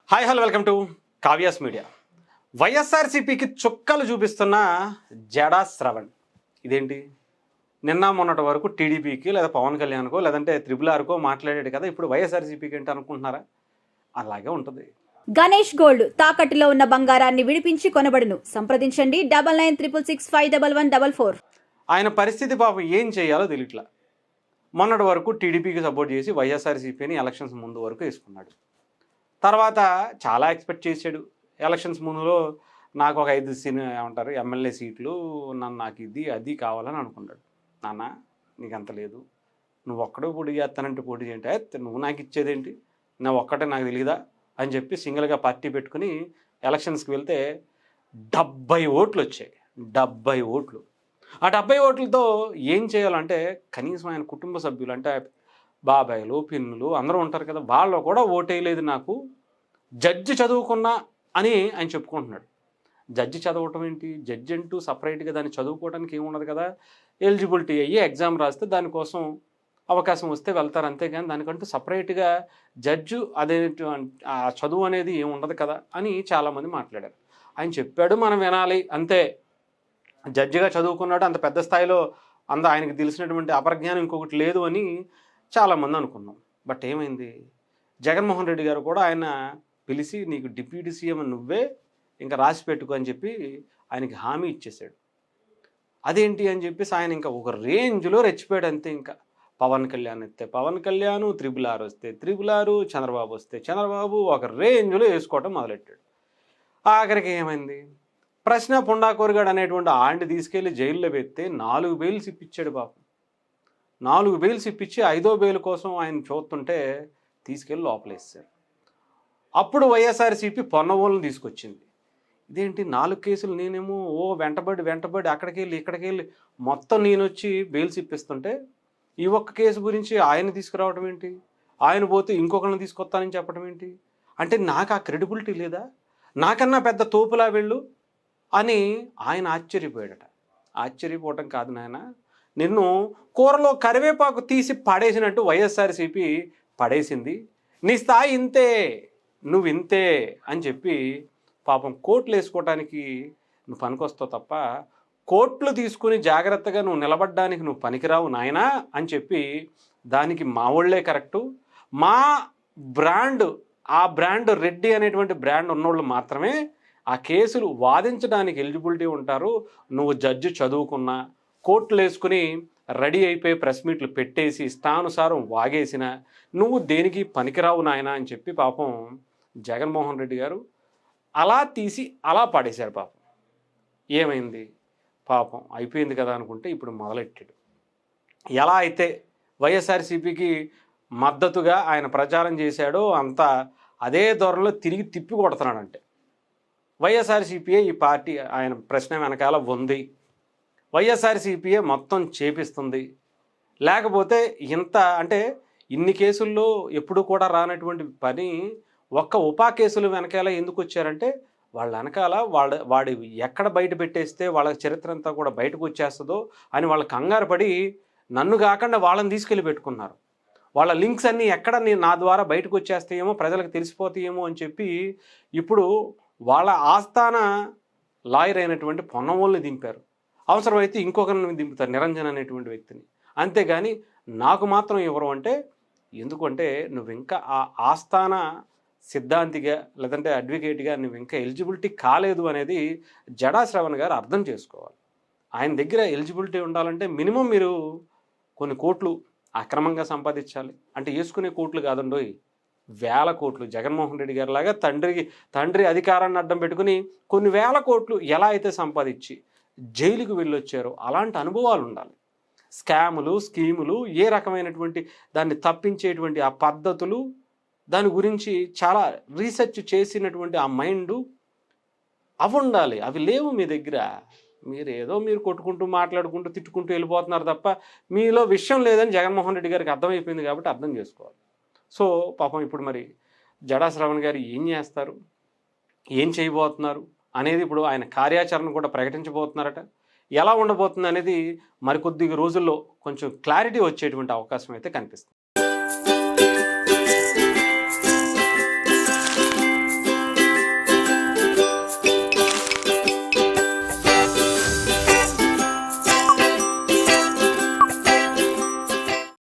Hi hello welcome to Kavya's media. వైఎస్ఆర్సీపీకి చుక్కలు చూపిస్తున్న జడా శ్రవణ్. ఇదేంటి నిన్న మొన్నటి వరకు టీడీపీకి లేదా పవన్ కళ్యాణ్కో లేదంటే త్రిబుల్ ఆర్కో మాట్లాడాడు కదా, ఇప్పుడు వైఎస్ఆర్సీపీకి ఏంటి అనుకుంటున్నారా? అలాగే ఉంటుంది. గణేష్ గోల్డ్ తాకట్టులో ఉన్న బంగారాన్ని విడిపించి కొనబడును. సంప్రదించండి 9966651144. ఆయన పరిస్థితి పాపం ఏం చేయాలో తెలియట్లా. మొన్నటి వరకు టీడీపీకి సపోర్ట్ చేసి వైఎస్ఆర్సీపీని ఎలక్షన్స్ ముందు వరకు వేసుకున్నాడు. తర్వాత చాలా ఎక్స్పెక్ట్ చేశాడు. ఎలక్షన్స్ ముందులో నాకు ఒక 5 ఏమంటారు ఎమ్మెల్యే సీట్లు, నాకు ఇది అది కావాలని అనుకున్నాడు. నాన్న నీకు అంత లేదు, నువ్వు ఒక్కడే పోటీ చేస్తానంటే పోటీ చేయంటే నువ్వు నాకు ఇచ్చేదేంటి, నా ఒక్కటే నాకు తెలియదా అని చెప్పి సింగిల్గా పార్టీ పెట్టుకుని ఎలక్షన్స్కి వెళ్తే 70 ఓట్లు వచ్చాయి. 70 ఓట్లు. ఆ 70 ఓట్లతో ఏం చేయాలంటే కనీసం ఆయన కుటుంబ సభ్యులు అంటే బాబాయిలు పిన్నులు అందరూ ఉంటారు కదా, వాళ్ళు కూడా ఓటేయలేదు నాకు. జడ్జి చదువుకున్నా అని ఆయన చెప్పుకుంటున్నాడు. జడ్జి చదవటం ఏంటి? జడ్జి అంటూ సపరేట్గా దాన్ని చదువుకోవడానికి ఏముండదు కదా. ఎలిజిబిలిటీ అయ్యి ఎగ్జామ్ రాస్తే దానికోసం అవకాశం వస్తే వెళ్తారు, అంతేగాని దానికంటూ సపరేట్గా జడ్జు అదే ఆ చదువు అనేది ఏముండదు కదా అని చాలామంది మాట్లాడారు. ఆయన చెప్పాడు, మనం వినాలి అంతే. జడ్జిగా చదువుకున్నాడు, అంత పెద్ద స్థాయిలో ఆయనకి తెలిసినటువంటి అపరజ్ఞానం ఇంకొకటి లేదు అని చాలామంది అనుకున్నాం. బట్ ఏమైంది, జగన్మోహన్ రెడ్డి గారు కూడా ఆయన పిలిచి నీకు డిప్యూటీ సీఎం నువ్వే ఇంకా రాసి పెట్టుకో అని చెప్పి ఆయనకి హామీ ఇచ్చేసాడు. అదేంటి అని చెప్పేసి ఆయన ఇంకా ఒక రేంజ్లో రెచ్చిపోయాడు అంతే. ఇంకా పవన్ కళ్యాణ్ వస్తే పవన్ కళ్యాణ్, త్రిబుల్ ఆర్ వస్తే త్రిబుల్ ఆర్, చంద్రబాబు వస్తే చంద్రబాబు, ఒక రేంజ్లో వేసుకోవటం మొదలెట్టాడు. ఆఖరికి ఏమైంది, ప్రశ్న పుండాకోరగాడు అనేటువంటి ఆండి తీసుకెళ్ళి జైల్లో పెడితే 4 బెయిల్స్ ఇప్పించాడు పాపం. 4 బెయిల్స్ ఇప్పించి 5వ బెయిల్ కోసం ఆయన చూస్తుంటే తీసుకెళ్ళి లోపలేసారు. అప్పుడు వైఎస్ఆర్సీపీ పొన్నవోళ్ళని తీసుకొచ్చింది. ఇదేంటి 4 కేసులు నేనేమో వెంటబడి అక్కడికి వెళ్ళి ఇక్కడికి వెళ్ళి మొత్తం నేను వచ్చి బెయిల్స్ ఇప్పిస్తుంటే ఈ ఒక్క కేసు గురించి ఆయన తీసుకురావడం ఏంటి, ఆయన పోతే ఇంకొకరిని తీసుకొస్తానని చెప్పడం ఏంటి, అంటే నాకు ఆ క్రెడిబిలిటీ లేదా, నాకన్నా పెద్ద తోపులా వెళ్ళు అని ఆయన ఆశ్చర్యపోయాడట. ఆశ్చర్యపోవటం కాదు నాయన, నిన్ను కూరలో కరివేపాకు తీసి పడేసినట్టు వైఎస్ఆర్సీపీ పడేసింది. నీ స్థాయి ఇంతే, నువ్వు ఇంతే అని చెప్పి పాపం కోట్లు వేసుకోవటానికి నువ్వు పనికొస్తావు తప్ప కోట్లు తీసుకుని జాగ్రత్తగా నువ్వు నిలబడ్డానికి నువ్వు పనికిరావు నాయనా అని చెప్పి దానికి మా వాళ్ళే కరెక్టు. మా బ్రాండ్, ఆ బ్రాండ్ రెడ్డి అనేటువంటి బ్రాండ్ ఉన్నోళ్ళు మాత్రమే ఆ కేసులు వాదించడానికి ఎలిజిబిలిటీ ఉంటారు. నువ్వు జడ్జి చదువుకున్నా, కోర్టులు వేసుకుని రెడీ అయిపోయి ప్రెస్ మీట్లు పెట్టేసి ఇష్టానుసారం వాగేసిన నువ్వు దేనికి పనికిరావు నాయన అని చెప్పి పాపం జగన్మోహన్ రెడ్డి గారు అలా తీసి అలా పడేశారు. పాపం ఏమైంది, పాపం అయిపోయింది కదా అనుకుంటే ఇప్పుడు మొదలెట్టాడు. ఎలా అయితే వైఎస్ఆర్సీపీకి మద్దతుగా ఆయన ప్రచారం చేశాడో అంతా అదే ధోరణిలో తిరిగి తిప్పి కొడుతున్నాడంటే వైఎస్ఆర్సీపీయే ఈ పార్టీ ఆయన ప్రశ్న వెనకాల ఉంది, వైఎస్ఆర్సీపీయే మొత్తం చేపిస్తుంది. లేకపోతే ఇంత అంటే ఇన్ని కేసుల్లో ఎప్పుడు కూడా రానటువంటి పని ఒక్క ఉపా కేసులు వెనకాల ఎందుకు వచ్చారంటే వాళ్ళ వెనకాల వాడి ఎక్కడ బయట పెట్టేస్తే వాళ్ళ చరిత్ర అంతా కూడా బయటకు వచ్చేస్తుందో అని వాళ్ళ కంగారు పడి నన్ను కాకుండా వాళ్ళని తీసుకెళ్ళి పెట్టుకున్నారు. వాళ్ళ లింక్స్ అన్నీ ఎక్కడ నా ద్వారా బయటకు వచ్చేస్తాయేమో, ప్రజలకు తెలిసిపోతాయేమో అని చెప్పి ఇప్పుడు వాళ్ళ ఆస్థాన లాయర్ అయినటువంటి పొన్నవోళ్ళని దింపారు. అవసరమైతే ఇంకొకరిని దింపుతారు, నిరంజన్ అనేటువంటి వ్యక్తిని. అంతేగాని నాకు మాత్రం ఎవరు అంటే, ఎందుకంటే నువ్వు ఇంకా ఆ ఆస్థాన సిద్ధాంతిగా లేదంటే అడ్వకేట్గా నువ్వు ఇంకా ఎలిజిబిలిటీ కాలేదు అనేది జడా శ్రవణ్ గారు అర్థం చేసుకోవాలి. ఆయన దగ్గర ఎలిజిబిలిటీ ఉండాలంటే మినిమం మీరు కొన్ని కోట్లు అక్రమంగా సంపాదించాలి. అంటే వేసుకునే కోట్లు కాదండోయ్, వేల కోట్లు. జగన్మోహన్ రెడ్డి గారి లాగా తండ్రి అధికారాన్ని అడ్డం పెట్టుకుని కొన్ని వేల కోట్లు ఎలా అయితే సంపాదించి జైలుకు వెళ్ళొచ్చారో అలాంటి అనుభవాలు ఉండాలి. స్కాములు, స్కీములు, ఏ రకమైనటువంటి దాన్ని తప్పించేటువంటి ఆ పద్ధతులు, దాని గురించి చాలా రీసెర్చ్ చేసినటువంటి ఆ మైండు అవి ఉండాలి. అవి లేవు మీ దగ్గర. మీరు కొట్టుకుంటూ మాట్లాడుకుంటూ తిట్టుకుంటూ వెళ్ళిపోతున్నారు తప్ప మీలో విషయం లేదని జగన్మోహన్ రెడ్డి గారికి అర్థమైపోయింది కాబట్టి అర్థం చేసుకోవాలి. సో పాపం ఇప్పుడు మరి జడా శ్రవణ్ గారు ఏం చేస్తారు, ఏం చేయబోతున్నారు అనేది ఇప్పుడు ఆయన కార్యాచరణ కూడా ప్రకటించబోతున్నారట. ఎలా ఉండబోతుంది అనేది మరికొద్ది రోజుల్లో కొంచెం క్లారిటీ వచ్చేటువంటి అవకాశం అయితే కనిపిస్తుంది.